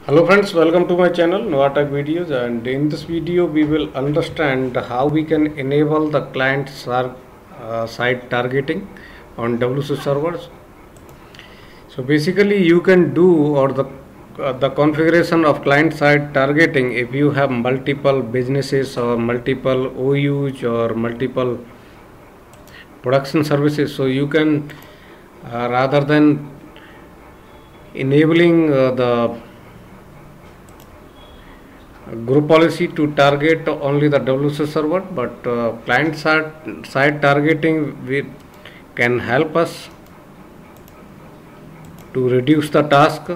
Hello friends, welcome to my channel Novatech Videos, and in this video we will understand how we can enable the client side targeting on WSO servers. So basically you can do or the configuration of client side targeting if you have multiple businesses or multiple OUs or multiple production services. So you can rather than enabling the group policy to target only the WSO server, but client side targeting can help us to reduce the task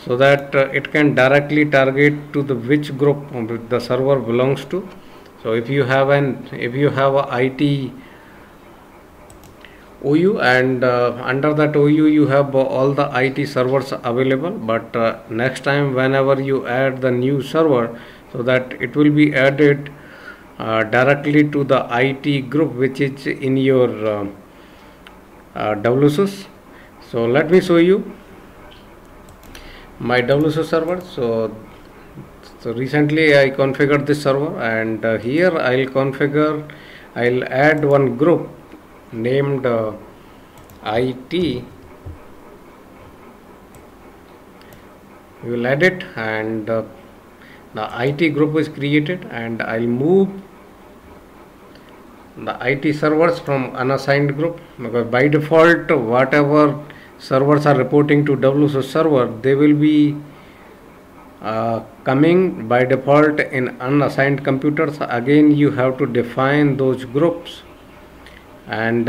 so that it can directly target to the which group the server belongs to. So if you have a IT OU, and under that OU you have all the IT servers available, but next time whenever you add the new server, so that it will be added directly to the IT group which is in your WSOs. So let me show you my WSO server. So recently I configured this server, and here I'll add one group named IT. We will add it, and the IT group is created, and I'll move the IT servers from unassigned group, because by default whatever servers are reporting to WSO server, they will be coming by default in unassigned computers. Again you have to define those groups and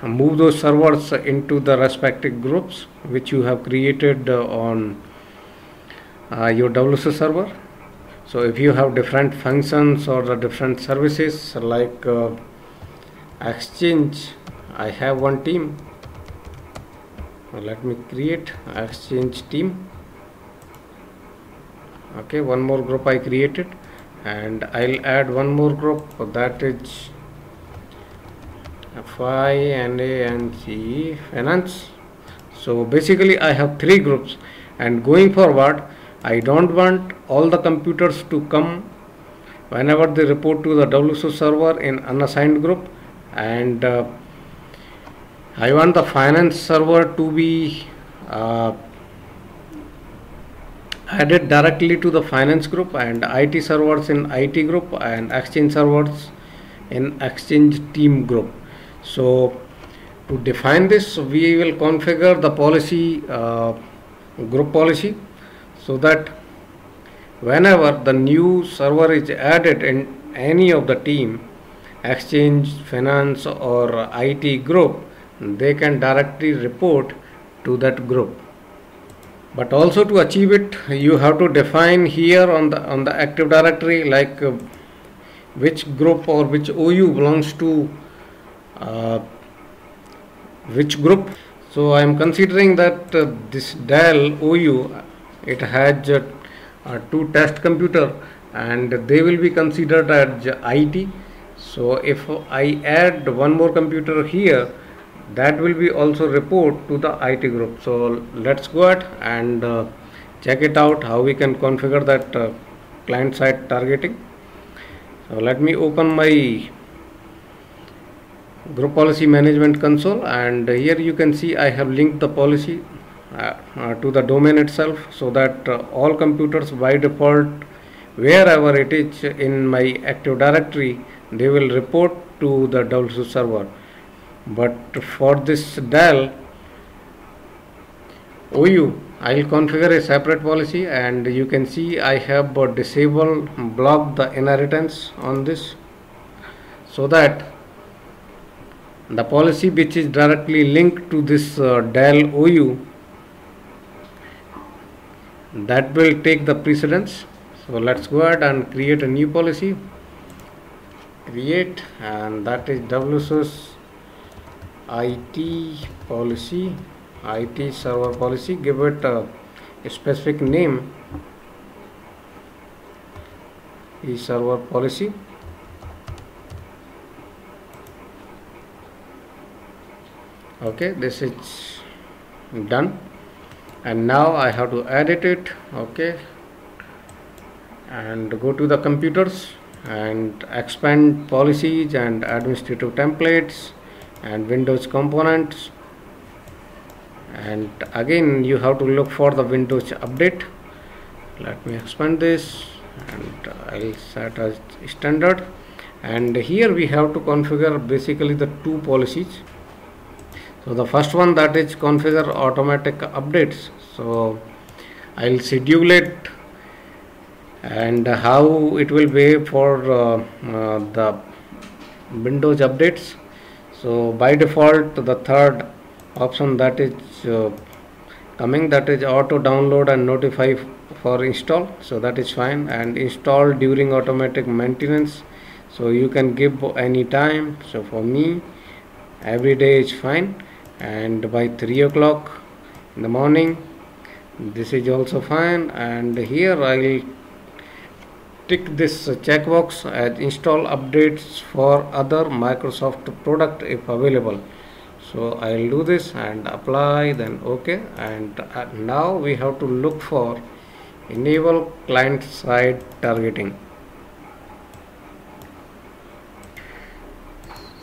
move those servers into the respective groups which you have created on your WSO server. So if you have different functions or the different services like Exchange, I have one team. Let me create Exchange team. Okay, one more group I created, and I'll add one more group, that is FI&A finance. So basically I have three groups, and going forward I don't want all the computers to come whenever they report to the WSO server in unassigned group, and I want the finance server to be added directly to the finance group, and IT servers in IT group, and Exchange servers in Exchange team group. So to define this, we will configure the policy, group policy, so that whenever the new server is added in any of the team, Exchange, finance or IT group, they can directly report to that group. But also to achieve it, you have to define here on the Active Directory, like which group or which OU belongs to which group. So I am considering that this Dell OU, it has two test computer, and they will be considered as IT. So if I add one more computer here, that will be also report to the IT group. So let's go ahead and check it out how we can configure that client side targeting. So let me open my group policy management console, and here you can see I have linked the policy to the domain itself, so that all computers by default, wherever it is in my Active Directory, they will report to the WSO server. But for this Dell OU, I will configure a separate policy, and you can see I have blocked the inheritance on this, so that the policy which is directly linked to this Dell OU, that will take the precedence. So let's go ahead and create a new policy. Create, and that is WSO's IT policy, IT server policy. Give it a specific name, server policy. Okay, this is done. and now I have to edit it. Okay, and go to the computers and expand policies and administrative templates and Windows components, and again you have to look for the Windows update. Let me expand this and I'll set as standard, and here we have to configure basically the two policies. So the first one, that is configure automatic updates. So I'll schedule it and how it will be for the Windows updates. So by default the third option that is coming, that is auto download and notify for install. So that is fine, and install during automatic maintenance, so you can give any time. So for me every day is fine, and by 3 o'clock in the morning, this is also fine. And here I will tick this checkbox as install updates for other Microsoft product if available. So I'll do this and apply, then OK. And now we have to look for enable client side targeting.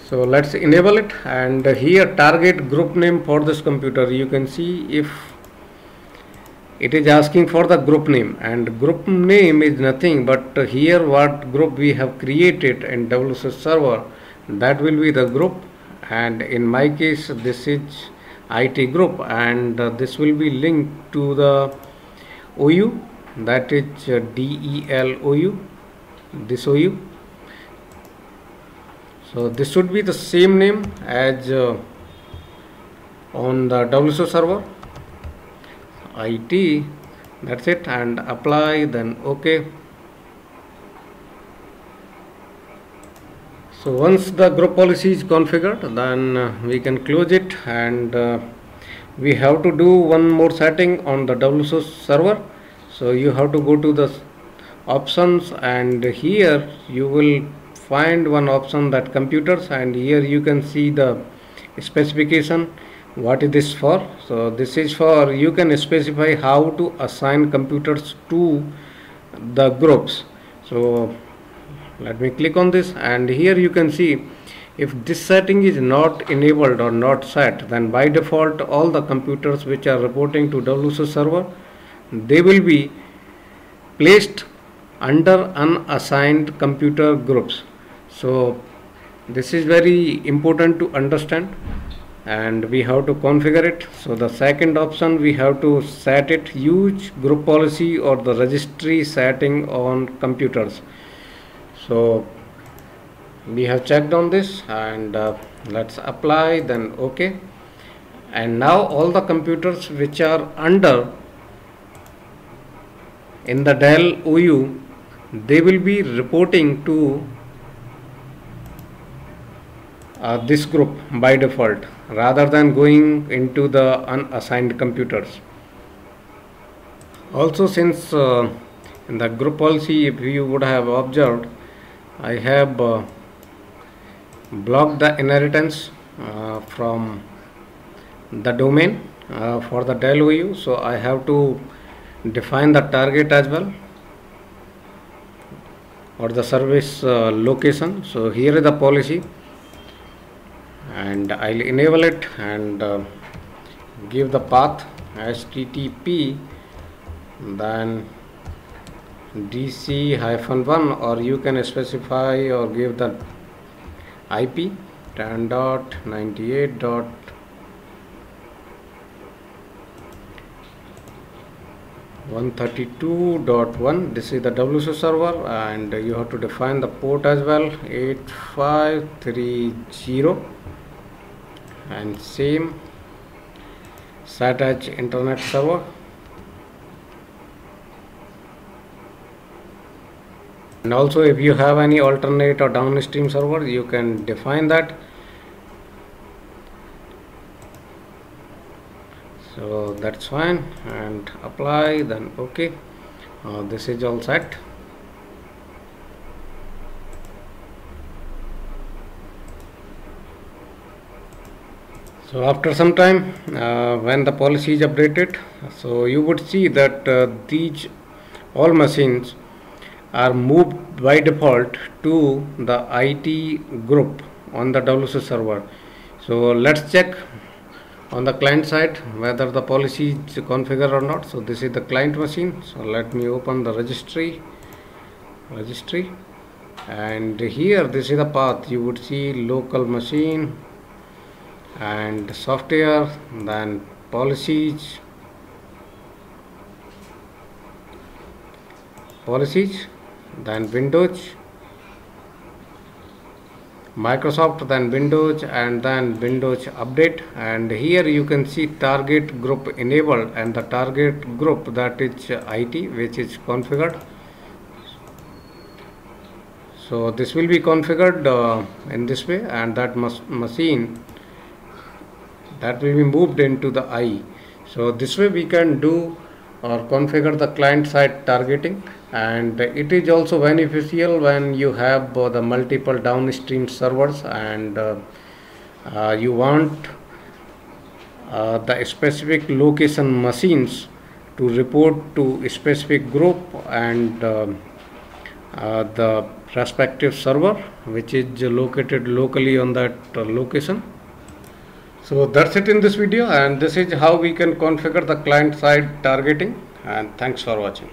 So let's enable it, and here target group name for this computer. You can see if it is asking for the group name, and group name is nothing but here what group we have created in WSUS server, that will be the group. And in my case this is IT group, and this will be linked to the OU, that is DEL-OU, this OU. So this should be the same name as on the WSUS server, IT. That's it, and apply, then OK. So once the group policy is configured, then we can close it, and we have to do one more setting on the WSUS server. So you have to go to the options, and here you will find one option, that computers, and here you can see the specification. What is this for? So this is for, you can specify how to assign computers to the groups. So let me click on this, and here you can see if this setting is not enabled or not set, then by default all the computers which are reporting to WSUS server, they will be placed under unassigned computer groups. So this is very important to understand, and we have to configure it. So the second option, we have to set it, use group policy or the registry setting on computers. So we have checked on this, and let's apply, then OK. And now all the computers which are under in the Dell OU, they will be reporting to this group by default, rather than going into the unassigned computers. Also, since in the group policy, if you would have observed, I have blocked the inheritance from the domain for the Dell OU, so I have to define the target as well, or the service location. So here is the policy, and I'll enable it and give the path HTTP, then DC-1, or you can specify or give the IP 10.98.132.1. this is the WSUS server, and you have to define the port as well, 8530, and same set as internet server. And also if you have any alternate or downstream server, you can define that. So that's fine, and apply, then OK. This is all set. So after some time, when the policy is updated, so you would see that these all machines are moved by default to the IT group on the WC server. So let's check on the client side whether the policy is configured or not. So this is the client machine. So let me open the registry, and here this is the path. You would see local machine and software, then policies, then Windows, Microsoft, then Windows, and then Windows Update. And here you can see target group enabled, and the target group, that is IT, which is configured. So this will be configured in this way, and that machine, that will be moved into the IE. So this way we can do or configure the client side targeting, and it is also beneficial when you have the multiple downstream servers, and you want the specific location machines to report to a specific group, and the respective server which is located locally on that location. So that's it in this video, and this is how we can configure the client side targeting, and thanks for watching.